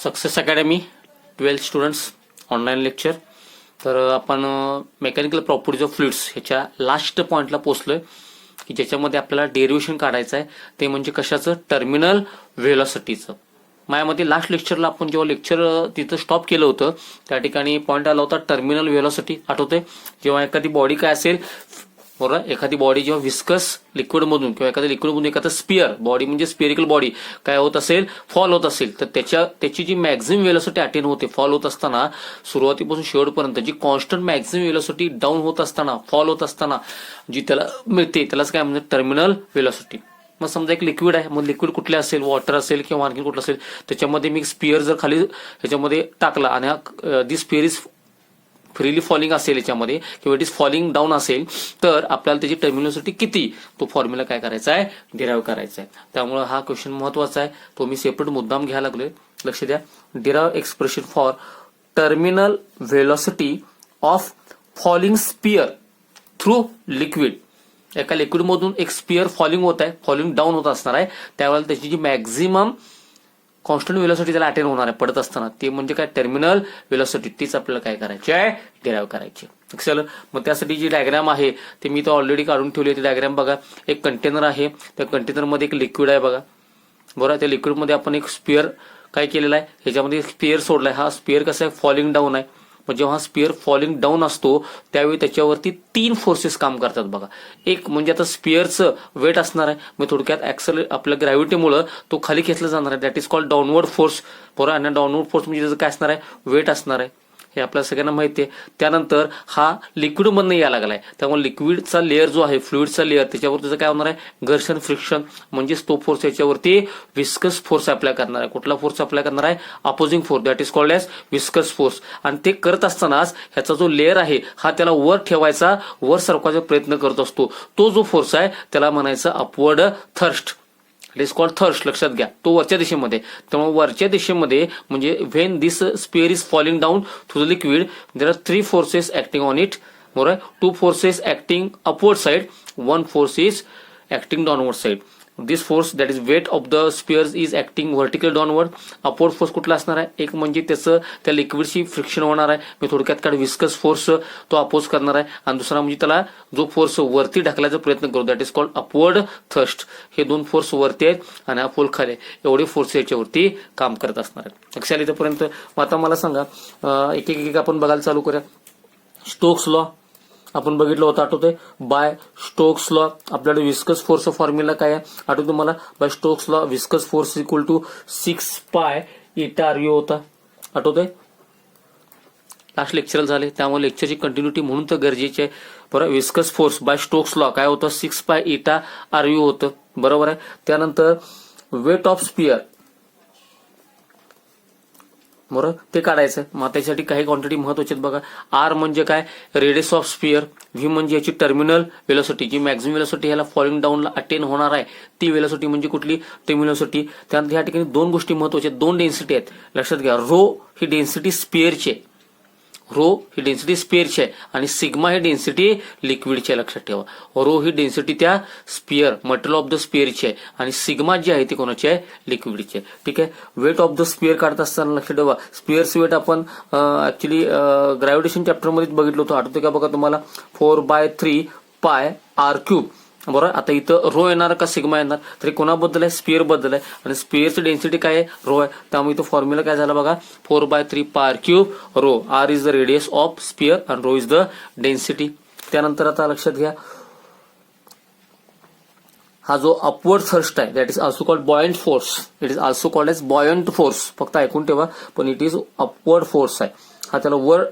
Success academy 12th students online lecture. तर आपण mechanical properties of fluids ह्याच्या last पॉईंटला पोहोचलोय की ज्याच्यामध्ये आपल्याला डेरिव्हेशन काढायचं आहे. ते म्हणजे कशाचं? टर्मिनल व्हेलॉसिटीचं. माझ्यामध्ये लास्ट लेक्चरला आपण जेव्हा लेक्चर तिथं स्टॉप केलं होतं त्या ठिकाणी पॉईंट आला होता टर्मिनल व्हेलॉसिटी. आठवते? जेव्हा एखादी बॉडी काय असेल, बरोबर, एखादी बॉडी जेव्हा विस्कस लिक्विडमधून किंवा एखाद्या लिक्विडमधून एखादा स्पिअर बॉडी म्हणजे स्पिरिकल बॉडी काय होत असेल, फॉल होत असेल, तर त्याची जी मॅक्झिमम व्हेलॉसिटी अटेन होते फॉल होत असताना सुरुवातीपासून शेवटपर्यंत जी कॉन्स्टंट मॅक्झिमम व्हेलॉसिटी डाऊन होत असताना फॉल होत असताना जी त्याला मिळते त्यालाच काय म्हणजे टर्मिनल व्हेलॉसिटी. मग समजा एक लिक्विड आहे, मग लिक्विड कुठले असेल, वॉटर असेल किंवा आणखी कुठलं असेल, त्याच्यामध्ये मी स्पिअर जर खाली ह्याच्यामध्ये टाकला आणि दिस स्पिअर इज फ्रीली फॉलिंग असेल याच्यामध्ये किंवा इट इज फॉलिंग डाऊन असेल तर आपल्याला त्याची टर्मिनॉसिटी किती तो फॉर्म्युला काय करायचा आहे, डिराईव्ह करायचा आहे. त्यामुळे हा क्वेश्चन महत्वाचा आहे, तो मी सेपरेट मुद्दाम घ्यायला लागलोय. लक्ष द्या. Derive expression for terminal velocity of falling sphere through liquid. एका लिक्विडमधून एक स्पिअर फॉलिंग होत आहे, फॉलिंग डाऊन होत असणार आहे, त्यावेळेला त्याची जी मॅक्झिमम कॉन्स्टंट व्हेलॉसिटी त्याला अटेन होणार आहे पडत असताना ते म्हणजे काय टर्मिनल व्हेलॉसिटी. तीच आपल्याला काय करायची आहे, डिराईव्ह करायची. चल, मग त्यासाठी जी डायग्राम आहे ते मी तर ऑलरेडी काढून ठेवली आहे. ती डायग्राम बघा. एक कंटेनर आहे, त्या कंटेनरमध्ये एक लिक्विड आहे बघा, बरोबर. त्या लिक्विडमध्ये आपण एक स्पिअर काय केलेला आहे, ह्याच्यामध्ये स्पिअर सोडलाय. हा स्पिअर कसा आहे, फॉलिंग डाऊन आहे. मग जेव्हा स्पिअर फॉलिंग डाऊन असतो त्यावेळी त्याच्यावरती 3 फोर्सेस काम करतात बघा. एक म्हणजे आता स्पिअरचं वेट असणार आहे, मग थोडक्यात ऍक्सल आपल्या ग्रॅव्हिटीमुळे तो खाली खेचला जाणार आहे, that is called downward force, बरोबर. आणि डाऊनवर्ड फोर्स म्हणजे त्याचं काय असणार आहे, वेट असणार आहे, हे आपल्याला सगळ्यांना माहिती आहे. त्यानंतर हा लिक्विडमधनं यायला लागलाय, त्यामुळे लिक्विडचा लेअर जो आहे, फ्लुइडचा लेअर, त्याच्यावर त्याचं काय होणार आहे, घर्षण, फ्रिक्शन, म्हणजेच तो फोर्स याच्यावरती विस्कस फोर्स अप्लाय करणार आहे. कुठला फोर्स अप्लाय करणार आहे, opposing force, that is called as viscous force. आणि ते करत असतानाच ह्याचा जो लेअर आहे हा त्याला वर ठेवायचा, वर सरकवायचा प्रयत्न करत असतो. तो जो फोर्स आहे त्याला म्हणायचं upward thrust, it is called thrust. लक्षात घ्या, तो वरच्या दिशेमध्ये. त्यामुळे वरच्या दिशेमध्ये म्हणजे when this sphere is falling down through the liquid there are 3 forces acting on it, बरोबर. 2 forces acting upward side, 1 force is acting downward side. This force that is weight of the spheres is acting vertical downward. Upward force कुठला असणार आहे, एक म्हणजे त्याचं त्या लिक्विडशी friction होणार आहे, मी थोडक्यात काय विस्कस फोर्स तो अपोज करणार आहे. आणि दुसरा म्हणजे त्याला जो फोर्स वरती ढकलायचा प्रयत्न करू, that is called upward thrust. हे 2 फोर्स वरती आहेत आणि हा फोल खाली आहे, एवढे फोर्स याच्यावरती काम करत असणार आहेत. लक्षात इथपर्यंत. आता मला सांगा, एक एक आपण बघायला चालू करूया. स्टोक्स लॉ आपण बघितलं होतं, आठवतंय? बाय स्टोक्स लॉ आपल्याला विस्कस फोर्स फॉर्म्युला काय आहे, आठवतो मला? By Stokes law viscous force equal to 6 pi इटा आर यू होता, आठवतंय? लास्ट लेक्चर झाले त्यामुळे लेक्चरची कंटिन्युटी म्हणून तर गरजेची आहे, बरोबर. Viscous force by Stokes law काय होतं, 6 पाय इटा आर यू होतं, बरोबर आहे. त्यानंतर वेट ऑफ स्पिअर, बरोबर, ते काढायचं. मग त्यासाठी काही क्वांटिटी महत्वाची आहेत बघा. आर म्हणजे काय, रेडियस ऑफ स्पिअर. व्ही म्हणजे याची टर्मिनल व्हेलॉसिटी, जी मॅक्झिमम व्हेलॉसिटी ह्याला फॉलिंग डाऊनला अटेन होणार आहे ती व्हेलॉसिटी म्हणजे कुठली, टर्मिनल व्हेलॉसिटी. त्यानंतर या ठिकाणी 2 गोष्टी महत्वाच्या आहेत, 2 डेन्सिटी आहेत. लक्षात घ्या, रो ही डेन्सिटी स्पिअरची आहे, रो ही डेन्सिटी स्पिअरची आहे आणि सिग्मा ही डेन्सिटी लिक्विडची आहे. लक्षात ठेवा, रो ही डेन्सिटी त्या स्पिअर मटेरियल ऑफ द स्पिअरची आहे आणि सिग्मा जी आहे ती कोणाची आहे, लिक्विडची आहे. ठीक आहे. वेट ऑफ द स्पिअर काढत असताना लक्षात ठेवा, स्पिअर्स वेट आपण ऍक्च्युली ग्रॅव्हिटेशन चॅप्टर मध्ये बघितलं होतं, आठवतं का बघा तुम्हाला, 4/3 पाय आर क्यूब, बरोबर. आता इथं रो येणार का सिग्मा येणार, तरी कोणाबद्दल आहे, स्पिअर बद्दल आहे. आणि स्पिअरची डेन्सिटी काय आहे, रो आहे. त्यामुळे इथं फॉर्म्युला काय झाला बघा, 4/3 pi r cube rho. R is the radius of sphere आणि रो इज द डेन्सिटी. त्यानंतर आता लक्षात घ्या, हा जो अपवर्ड थर्स्ट आहे that is also called buoyant force, it is also called as buoyant force. फक्त ऐकून ठेवा, पण इट इज अपवर्ड फोर्स आहे. हा त्याला वर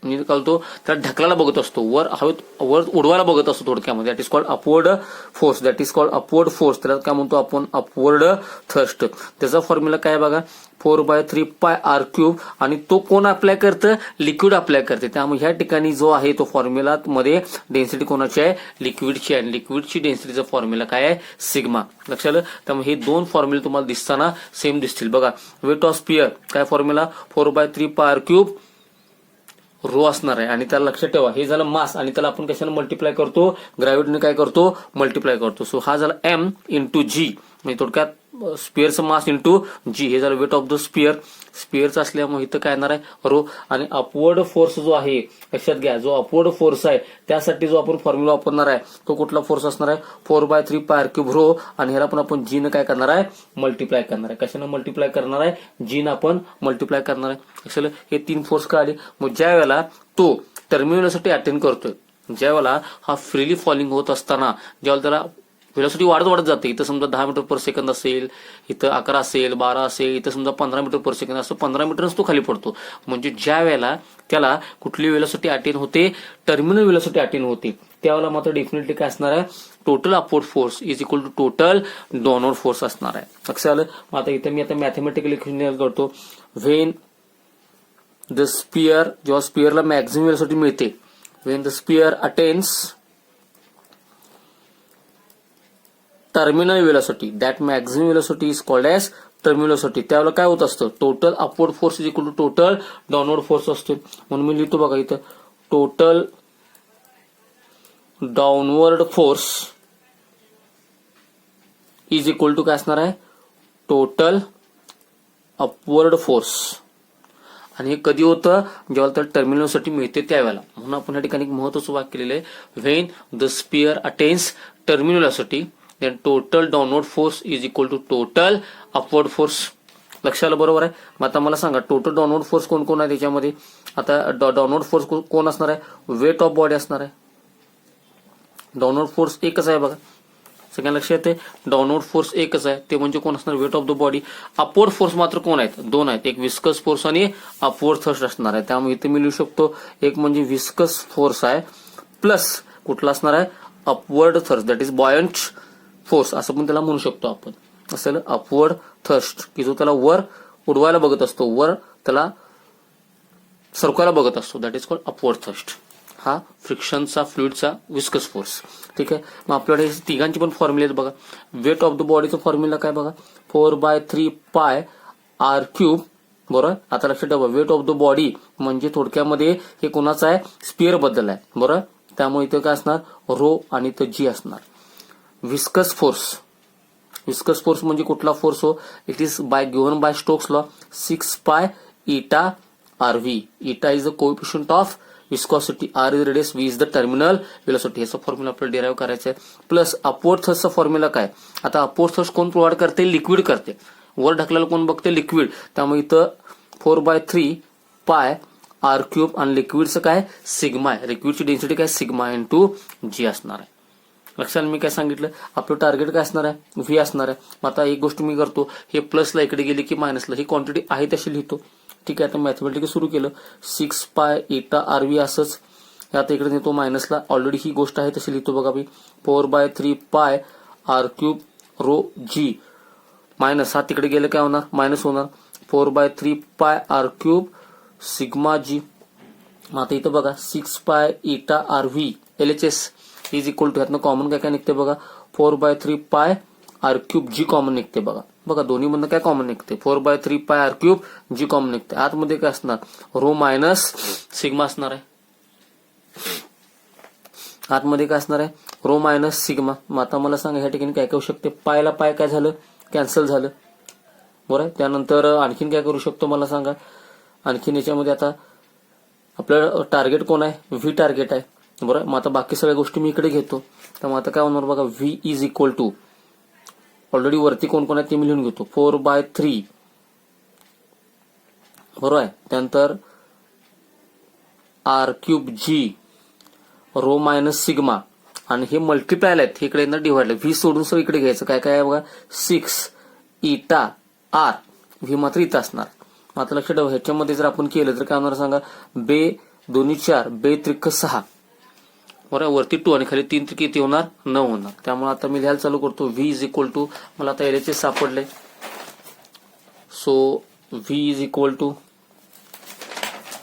म्हणजे कळतो, त्याला ढकलायला बघत असतो, वर हवेत वर उडवायला बघत असतो थोडक्यामध्ये. That is called upward force, that is called upward force. त्याला काय म्हणतो आपण, अपवर्ड थर्स्ट. त्याचा फॉर्म्युला काय बघा, 4/3 पाय आर क्यूब. आणि तो कोण अप्लाय करतं, लिक्विड अप्लाय करते. त्यामुळे ह्या ठिकाणी जो आहे तो फॉर्म्युला मध्ये डेन्सिटी कोणाची आहे, लिक्विडची आहे. लिक्विडची डेन्सिटीचा फॉर्म्युला काय आहे, सिग्मा. लक्षात आलं. त्यामुळे हे 2 फॉर्म्युले तुम्हाला दिसताना सेम दिसतील बघा. वेट ऑफ स्पिअर काय formula, 4/3 pi r cube row असणार आहे. आणि त्याला लक्षात ठेवा, हे झालं मास आणि त्याला आपण कशाने मल्टिप्लाय करतो, ग्रॅव्हिटीने काय करतो, मल्टिप्लाय करतो. सो हा झाला m इंटू जी, म्हणजे थोडक्यात स्पिअरचं मास इंटू जी, हे झालं वेट ऑफ द स्पिअरचं असल्यामुळे इथं काय येणार आहे रो. आणि अपवर्ड फोर्स जो आहे लक्षात घ्या, जो अपवर्ड फोर्स आहे त्यासाठी जो आपण फॉर्म्युला वापरणार आहे तो कुठला फोर्स असणार आहे 4/3 πr³ रो. आणि ह्याला पण आपण जीनं काय करणार आहे मल्टिप्लाय करणार आहे. कशानं मल्टिप्लाय करणार आहे जीनं आपण मल्टिप्लाय करणार आहे. कशाला हे 3 फोर्स कळाले. मग ज्या वेळेला तो टर्मिनलसाठी अटेंड करतोय, ज्या वेळेला हा फ्रीली फॉलिंग होत असताना ज्यावेळेला त्याला व्हेलॉसिटी वाढत जाते, इथं समजा 10 मीटर पर सेकंद असेल, इथं 11 असेल, 12 असेल, इथं समजा 15 मीटर पर सेकंद असं 15 मीटरच तो खाली पडतो. म्हणजे ज्या वेळेला त्याला कुठली व्हेलॉसिटी अटेन होते टर्मिनल व्हेलॉसिटी अटेन होते त्यावेळेला मात्र डेफिनेटली काय असणार आहे total upward force is equal to total downward force असणार आहे. लक्षात आलं. मग आता इथं मी आता मॅथमॅटिकल इक्वेशन करतो. व्हेन द स्पिअर, जेव्हा स्पिअरला मॅक्झिमम व्हेलॉसिटी मिळते, when the sphere attains terminal velocity, that maximum velocity is called as terminal velocity, त्यावेळेला काय होत असतं total upward force is equal to total downward force असतो. म्हणून मी लिहितो बघा इथं total downward force is equal to काय असणार आहे टोटल अपवर्ड फोर्स. आणि हे कधी होतं जेव्हा तर टर्मिनल व्हेलॉसिटी मिळते त्यावेळेला. म्हणून आपण या ठिकाणी महत्वाचं वाक्य केलेलं आहे when the sphere attains terminal velocity then total downward force is equal to total upward force. लक्षात आलं बरोबर आहे. मग आता मला सांगा टोटल डाऊनवर्ड फोर्स कोण कोण आहे त्याच्यामध्ये. आता डाऊनवर्ड फोर्स कोण असणार आहे वेट ऑफ बॉडी असणार आहे. डाऊनवर्ड फोर्स एकच आहे बघा, सगळ्यांना लक्षात येते डाऊनवर्ड फोर्स एकच आहे, ते म्हणजे कोण असणार weight of the body. Upward force मात्र कोण आहेत दोन आहेत, एक विस्कस फोर्स आणि अपवर्ड थ्रस्ट असणार आहे. त्यामुळे इथे मी लिहू शकतो एक म्हणजे विस्कस फोर्स आहे प्लस कुठला असणार आहे upward thrust, that is buoyant force असं पण त्याला म्हणू शकतो आपण. असेल अपवर्ड थ्रस्ट की जो त्याला वर उडवायला बघत असतो, वर त्याला सरकवायला बघत असतो, that is called upward thrust. हा फ्रिक्शनचा फ्लुइडचा विस्कस फोर्स. ठीक आहे. मग आपल्याकडे तिघांची पण फॉर्म्युले आहेत बघा. वेट ऑफ द बॉडीचा फॉर्म्युला काय बघा 4/3 πr³. बरोबर. आता लक्षात ठेवा वेट ऑफ द बॉडी म्हणजे थोडक्यामध्ये हे कोणाचं आहे स्पिअर बद्दल आहे. बरोबर. त्यामुळे इथं काय असणार रो आणि इथं जी असणार. विस्कस विस्कस फोर्स म्हणजे कुठला फोर्स हो it is given by Stokes law 6π η/RV. Eta is the coefficient of viscosity, R is radius, V is the terminal velocity. याचा फॉर्म्युला आपल्याला डिराईव्ह करायचा आहे. प्लस अपवर्ड थ्रस्टचा फॉर्म्युला काय. आता अपवर्ड थ्रस्ट कोण प्रोव्हाइड करते लिक्विड करते, वर ढकलायला कोण बघते लिक्विड. त्यामुळे इथं 4/3 πr³ आणि लिक्विडचं काय सिग्मा आहे, लिक्विडची डेन्सिटी काय सिग्मा इंटू जी असणार आहे. लक्षात मी काय सांगितलं आपलं टार्गेट काय असणार आहे व्ही असणार आहे. मग आता एक गोष्ट मी करतो हे प्लसला इकडे गेली की मायनसला ही क्वांटिटी आहे तशी लिहितो. ठीक आहे. आता मॅथमॅटिक्स सुरू केलं 6π η/RV असंच आता इकडे नेतो मायनसला, ऑलरेडी ही गोष्ट आहे तशी लिहितो बघा मी 4/3 πr³ रो जी मायनस हा तिकडे गेलं काय होणार मायनस होणार 4/3 πr³ सिग्मा जी. मग आता इथं बघा 6π η/RV LHS is equal to ह्यातनं कॉमन काय काय निघते बघा 4/3 πr³ जी कॉमन निघते बघा. बघा दोन्ही मधनं काय कॉमन निघते 4/3 πr³ जी कॉमन निघते. आतमध्ये काय असणार रो मायनस सिग्मा असणार आहे. आतमध्ये काय असणार आहे रो मायनस सिग्मा. मग आता मला सांगा ह्या ठिकाणी काय करू शकते पायला पाय काय झालं कॅन्सल झालं. बरं. त्यानंतर आणखीन काय करू शकतो मला सांगा. आणखीन याच्यामध्ये आता आपलं टार्गेट कोण आहे व्ही टार्गेट आहे. बरं. मग आता बाकी सगळ्या गोष्टी मी इकडे घेतो. तर मग आता काय होणार बघा v is equal to already वरती कोण कोण आहे ते मी लिहून घेतो 4/3 बरोबर आहे. त्यानंतर r³ जी रो मायनस सिग्मा आणि हे मल्टिप्लाय आहेत हे इकडे डिवाइड व्ही सोडून सगळं इकडे घ्यायचं काय काय आहे बघा 6 η/r व्ही मात्र इथं असणार. मग आता लक्षात ठेवा ह्याच्यामध्ये जर आपण केलं तर काय होणार सांगा बे दोन्ही 4 बे त्रिक 6 बरोबर. वरती 2 आणि खाली 3 तर किती होणार 9 होणार. त्यामुळे आता मी लिहायला चालू करतो व्ही इज इक्वल टू मला आता LHS सापडले. So v is equal to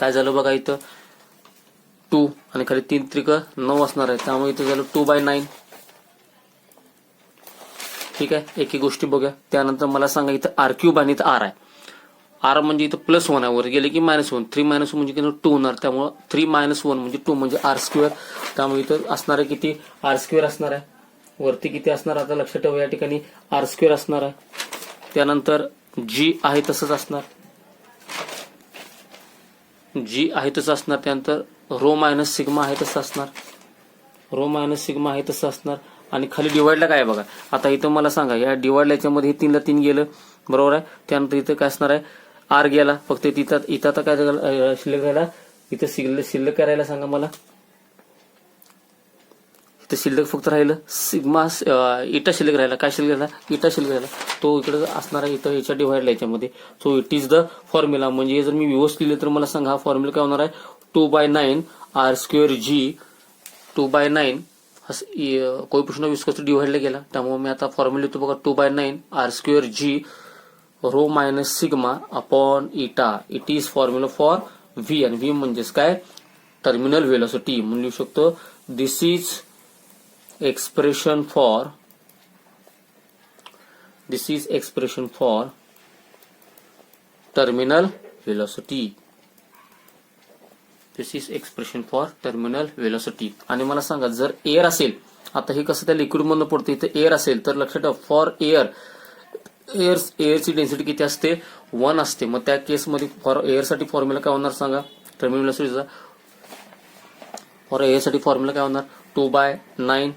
काय झालं बघा इथं 2 आणि खाली 3 त्रिक 9 असणार आहे. त्यामुळे इथं झालं 2/9. ठीक आहे. एक गोष्टी बघूया. त्यानंतर मला सांगा इथं r³ आणि इथं r आहे. r म्हणजे इथं +1 आहे वर गेले की -1 3 - 1 म्हणजे 2 होणार. त्यामुळे 3 - 1 म्हणजे 2 म्हणजे r². त्यामुळे इथं असणार आहे किती r² असणार आहे. वरती किती असणार आता लक्षात ठेवा या ठिकाणी r² असणार आहे. त्यानंतर जी आहे तसंच असणार, जी आहे तसं असणार. त्यानंतर रो मायनस सिग्मा आहे तसं असणार, रो मायनस सिग्मा आहे तसं असणार. आणि खाली डिवाइडला काय आहे बघा. आता इथं मला सांगा, या डिवाइडला याच्यामध्ये हे 3 ला 3 गेलं, बरोबर आहे. त्यानंतर इथं काय असणार आहे, आर गेला. फक्त इथं आता काय शिल्लक राहिला, इथं शिल्लक काय राहिला सांगा मला. इथं शिल्लक फक्त राहिलं सिग्मा, इटा शिल्लक राहिला. काय शिल्लक राहिला, इटा शिल्लक राहिला. तो इकडे असणार आहे, इथं याच्या डिवाइडला याच्यामध्ये. So it is the formula. म्हणजे जर मी व्यवस्थित लिहिलं तर मला सांगा हा फॉर्म्युला काय होणार आहे, 2/9 r²g 2/9 कोएफिशिएंट ऑफ विस्कोसिटी डिवाइडला गेला. त्यामुळे मी आता फॉर्म्युला लिहितो बघा, 2/9 r²g rho minus sigma upon eta. It is formula for V. आणि व्ही म्हणजेच काय, टर्मिनल व्हेलॉसिटी म्हणून लिहू शकतो. This is expression for terminal velocity. This is expression for terminal velocity. आणि मला सांगा, जर एअर असेल, आता हे कसं त्या लिक्विड मधून पडतं, इथं एअर असेल तर लक्षात ठेवा, फॉर एअरची डेन्सिटी किती असते, 1 असते. मग त्या केसमध्ये फॉर एअरसाठी फॉर्म्युला काय होणार सांगा, टर्मिनल व्हेलॉसिटीचा. फॉर एअरसाठी फॉर्म्युला काय होणार, 2/9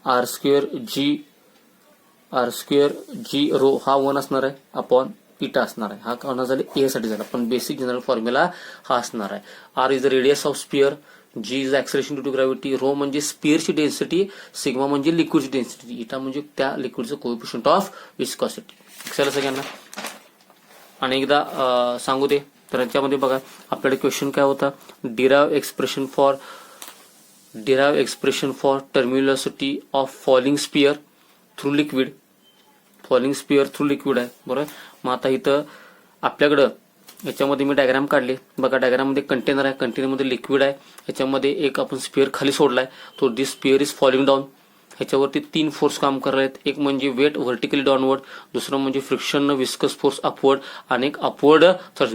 r²g रो हा 1 असणार आहे अपॉन इटा असणार आहे. हा काय झाला, ए साठी झाला. पण बेसिक जनरल फॉर्म्युला हा असणार आहे. R is the radius of sphere, g is acceleration due to gravity, rho म्हणजे स्पियरची डेन्सिटी, सिग्मा म्हणजे लिक्विडची डेन्सिटी, इटा म्हणजे त्या लिक्विडचं कोएफिशिएंट ऑफ विस्कॉसिटी. लक्षात सगळ्यांना. आणि एकदा सांगू दे, तर याच्यामध्ये बघा आपल्याकडे क्वेश्चन काय होता, derive expression for terminal of falling sphere through liquid. Falling sphere through liquid आहे, बरोबर. मग आता इथं आपल्याकडं याच्यामध्ये मी डायग्राम काढले बघा. डायग्राममध्ये कंटेनर आहे, कंटेनरमध्ये लिक्विड आहे, याच्यामध्ये एक आपण स्पियर खाली सोडलाय, तो दिस स्पियर इज फॉलिंग डाऊन. ह्याच्यावरती 3 फोर्स काम करत आहेत. एक म्हणजे वेट व्हर्टिकली डाऊनवर्ड, दुसरं म्हणजे फ्रिक्शन विस्कस फोर्स अपवर्ड, आणि एक अपवर्ड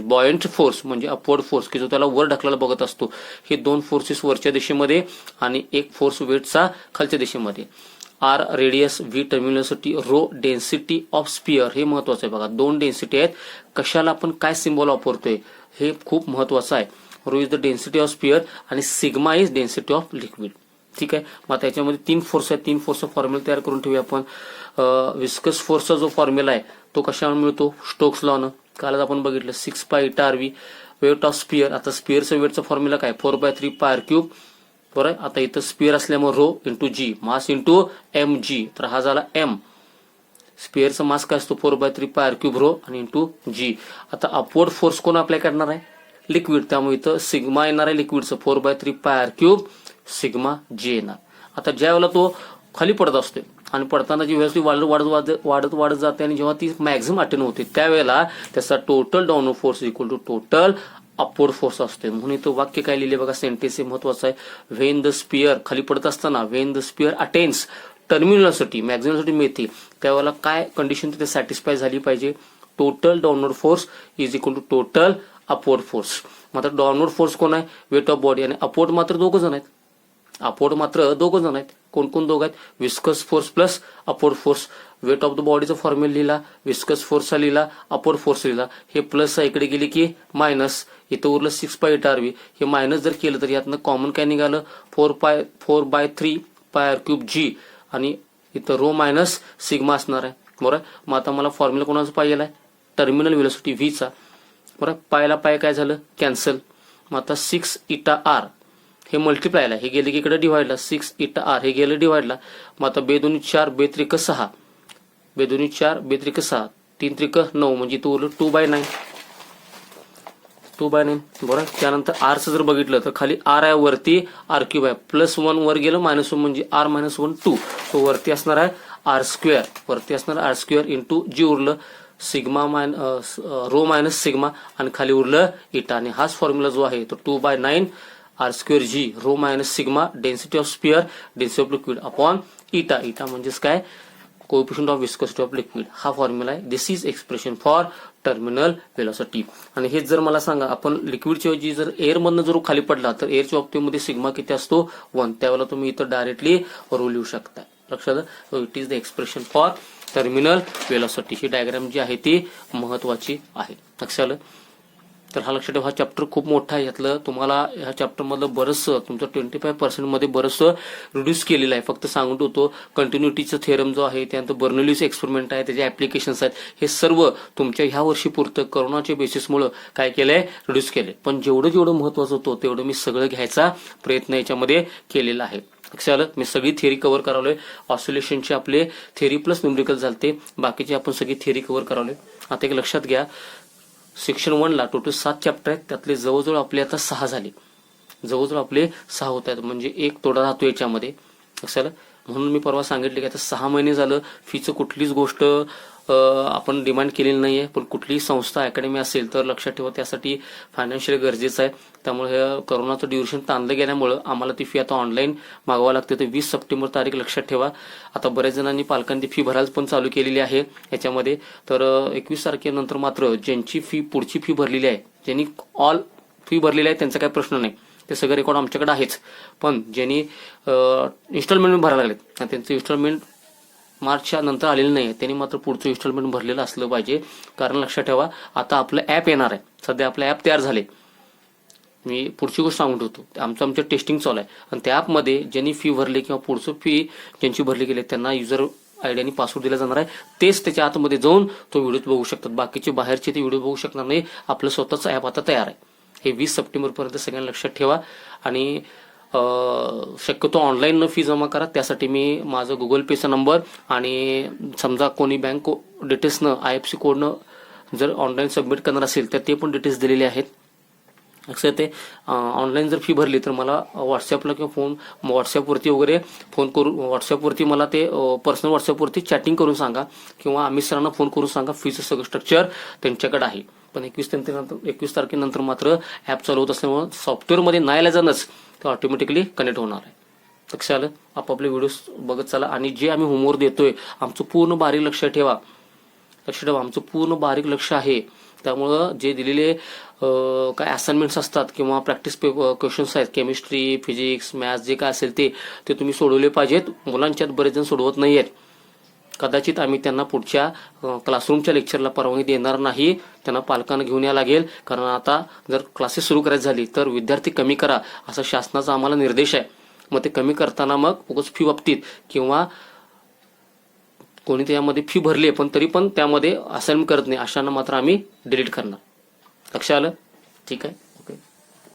बॉयंट फोर्स म्हणजे अपवर्ड फोर्स की जो त्याला वर ढकलायला बघत असतो. हे 2 फोर्सेस वरच्या दिशेमध्ये आणि एक फोर्स वेटचा खालच्या दिशेमध्ये. R radius, v terminal, rho density of sphere. हे महत्वाचं आहे बघा. 2 डेन्सिटी आहेत. कशाला आपण काय सिम्बॉल वापरतोय हे खूप महत्वाचं आहे. Rho is the density of sphere आणि sigma is density of liquid. ठीक आहे. मग त्याच्यामध्ये 3 फोर्स आहेत. 3 फोर्सचा फॉर्म्युला तयार करून ठेवूया आपण. विस्कस फोर्सचा जो फॉर्म्युला आहे तो कशावर मिळतो, स्टोक्स लॉनं. कालच आपण बघितलं 6π∗RV. वेट ऑफ स्पियर, आता स्पियरचं वेटचा फॉर्म्युला काय, 4/3πr³. बरोबर. आता इथं स्पियर असल्यामुळे रो इंटू जी, मास इंटू mg, तर हा झाला m. स्पियरचा मास काय असतो, 4/3πr³ रो आणि इंटू जी. आता अपवर्ड फोर्स कोण अप्लाय करणार आहे, लिक्विड. त्यामुळे इथं सिग्मा येणार आहे लिक्विडचं, 4/3πr³ सिग्मा जे येणार. आता ज्या वेळेला तो खाली पडत असतोय आणि पडताना जी वेळ वाढत जाते आणि जेव्हा ती मॅक्झिमम अटेन होते त्यावेळेला त्याचा total downward force equal to total upward force असते. म्हणून इथं वाक्य काय लिहिले बघा, सेंटेन्स हे महत्वाचं आहे. व्हेन द स्पियर, खाली पडत असताना व्हेन द स्पियर अटेन्स टर्मिनलसाठी मॅक्झिममसाठी मिळते त्यावेळेला काय कंडिशन तिथे सॅटिस्फाय झाली पाहिजे, total downward force is equal to total upward force. मात्र डाऊनवर्ड फोर्स कोण आहे, वेट ऑफ बॉडी, आणि अपवर्ड मात्र दोघं जण आहेत. अपवर्ड मात्र दोघं जण आहेत. कोण कोण दोघं आहेत, viscous force plus upward force. Weight of the बॉडीचा फॉर्म्युला लिहिला, विस्कस फोर्सचा लिहिला, अपवर्ड फोर्स लिहिला. हे प्लस इकडे गेली की मायनस, इथं उरलं 6π∗RV. हे मायनस जर केलं तर यातनं कॉमन काय निघालं, 4/3πr³ आणि इथं रो मायनस सिग्मा असणार आहे. बरोबर. मग आता मला फॉर्म्युला कोणाचा पाहिजे आहे, टर्मिनल व्हेलॉसिटी व्हीचा. बरोबर. पायला पाय काय झालं, कॅन्सल. मग आता 6η_r हे मल्टिप्लायला, हे गेले की इकडे डिवाइडला, 6η_r हे गेलं डिवाइडला. मग आता 2×2 4, 2×3 6, 2×2 4, 2×3 6, 3×3 9, म्हणजे तो उरलं 2/9. 2/9 बरोबर. त्यानंतर आरचं जर बघितलं तर खाली आर आहे, वरती r³ आहे. +1 वर गेलं, -1 म्हणजे r-1 2. तो वरती असणार आहे r², वरती असणार r² इंटू जी उरलं सिग्मा रो मायनस सिग्मा आणि खाली उरलं इटा. आणि हाच फॉर्म्युला जो आहे तो 2/9 r²g rho minus sigma density of sphere density of liquid upon eta. Eta म्हणजेच काय, coefficient of viscosity of liquid. हा फॉर्म्युला आहे. This is expression for terminal velocity. आणि हेच जर मला सांगा, आपण लिक्विडच्या ऐवजी जर एअर मधनं जर खाली पडला तर एअरच्या बाबतीमध्ये सिग्मा किती असतो, 1. त्यावेळेला तुम्ही इथं डायरेक्टली रो लिहू शकता. लक्षात. So it is the expression for terminal velocity. ही डायग्राम जी आहे ती महत्वाची आहे. लक्षात आलं. तर हा लक्षात ठेवा, हा चॅप्टर खूप मोठा आहे. यातलं तुम्हाला ह्या चॅप्टरमधलं बरंचसं तुमचं 25% मध्ये बरंचसं रिड्यूस केलेलं आहे. फक्त सांगून होतो कंटिन्युटीचं थेरम जो आहे, त्यानंतर बर्नौलीज एक्सपेरिमेंट आहे, त्याचे ऍप्लिकेशन्स आहेत, हे सर्व तुमच्या ह्या वर्षी पुरतं कोरोनाच्या बेसिसमुळे काय केलंय, रिड्यूस केले. पण जेवढं जेवढं महत्वाचं होतं तेवढं मी सगळं घ्यायचा प्रयत्न याच्यामध्ये केलेला आहे. लक्षात आलं. मी सगळी थिअरी कव्हर करावलोय. ऑसिलेशनचे आपले थिअरी प्लस न्यूमेरिकल झालते, बाकीचे आपण सगळी थिअरी कव्हर करावले. आता एक लक्षात घ्या, सेक्शन 1ला टोटल 7 चॅप्टर आहेत, त्यातले जवळजवळ आपले आता 6 झाले. जवळजवळ आपले 6 होत आहेत, म्हणजे एक तोडा राहतो याच्यामध्ये. लक्षात. म्हणून मी परवा सांगितले की आता 6 महिने झालं फीचं कुठलीच गोष्ट आपण डिमांड केलेली नाहीये. पण कुठलीही संस्था अकॅडमी असेल तर लक्षात ठेवा, त्यासाठी फायनान्शियल गरजेचं आहे. त्यामुळे कोरोनाचं ड्युरेशन ताणलं गेल्यामुळं आम्हाला ती फी आता ऑनलाईन मागवा लागते. तर 20 सप्टेंबर तारीख लक्षात ठेवा. आता बऱ्याच जणांनी पालकांनी फी भरायला पण चालू केलेली आहे याच्यामध्ये. तर 21 तारखेनंतर मात्र ज्यांची फी पुढची फी भरलेली आहे, ज्यांनी ऑल फी भरलेली आहे त्यांचा काही प्रश्न नाही, ते सगळं रेकॉर्ड आमच्याकडे आहेच. पण ज्यांनी इन्स्टॉलमेंट भरायला लागलेत, त्यांचं इन्स्टॉलमेंट मार्चच्या नंतर आलेलं नाही, त्यांनी मात्र पुढचं इन्स्टॉलमेंट भरलेलं असलं पाहिजे. कारण लक्षात ठेवा, आता आपलं ॲप येणार आहे. सध्या आपलं ॲप तयार झाले. मी पुढची गोष्ट सांगून ठेवतो, आमचं टेस्टिंग चालू आहे. आणि त्या ॲपमध्ये ज्यांनी फी भरली किंवा पुढचं फी ज्यांची भरली गेली त्यांना युजर आयडी आणि पासवर्ड दिला जाणार आहे. तेच त्याच्या आतमध्ये जाऊन तो व्हिडिओ बघू शकतात. बाकीचे बाहेरचे ते व्हिडिओ बघू शकणार नाही. आपलं स्वतःचं ॲप आता तयार आहे. हे 20 सप्टेंबरपर्यंत सगळ्यांना लक्षात ठेवा. आणि शक्यतो ऑनलाईन न फी जमा करा. त्यासाठी मी माझं गुगल पेचा नंबर आणि समजा कोणी बँक डिटेल्सनं IFSC कोडनं जर ऑनलाईन सबमिट करणार असेल तर ते पण डिटेल्स दिलेले आहेत. लक्षात येते. ऑनलाईन जर फी भरली तर मला व्हॉट्सअपला किंवा व्हॉट्सअपवरती वगैरे फोन करून, व्हॉट्सअपवरती मला ते पर्सनल व्हॉट्सअपवरती चॅटिंग करून सांगा किंवा अमित सरांना फोन करून सांगा. फीचं सगळं स्ट्रक्चर त्यांच्याकडे आहे. पण 21 तारखेनंतर मात्र ॲप चालू होत असल्यामुळे सॉफ्टवेअरमध्ये नाही आल्यानंच ते ऑटोमॅटिकली कनेक्ट होणार आहे. लक्षात आलं. आपापले व्हिडिओ बघत चला. आणि जे आम्ही होमवर्क देतोय आमचं पूर्ण बारीक लक्षात ठेवा. आमचं पूर्ण बारीक लक्ष आहे. त्यामुळं जे दिलेले काय असाइनमेंट्स असतात किंवा प्रॅक्टिस क्वेश्चन्स आहेत, केमिस्ट्री, फिजिक्स, मॅथ्स जे काय असेल ते तुम्ही सोडवले पाहिजेत. मुलांच्यात बरेच जण सोडवत नाही आहेत. कदाचित आम्ही त्यांना पुढच्या क्लासरूमच्या लेक्चरला परवानगी देणार नाही. त्यांना पालकांना घेऊन यावं लागेल. कारण आता जर क्लासेस सुरू करायची झाली तर विद्यार्थी कमी करा असा शासनाचा आम्हाला निर्देश आहे. मग ते कमी करताना मग उगाच फी बाबतीत किंवा कोणी त्यामध्ये फी भरली पण तरी पण त्यामध्ये असाइनमेंट करत नाही, अशांना मात्र आम्ही डिलीट करणार. लक्षात आलं. ठीक आहे.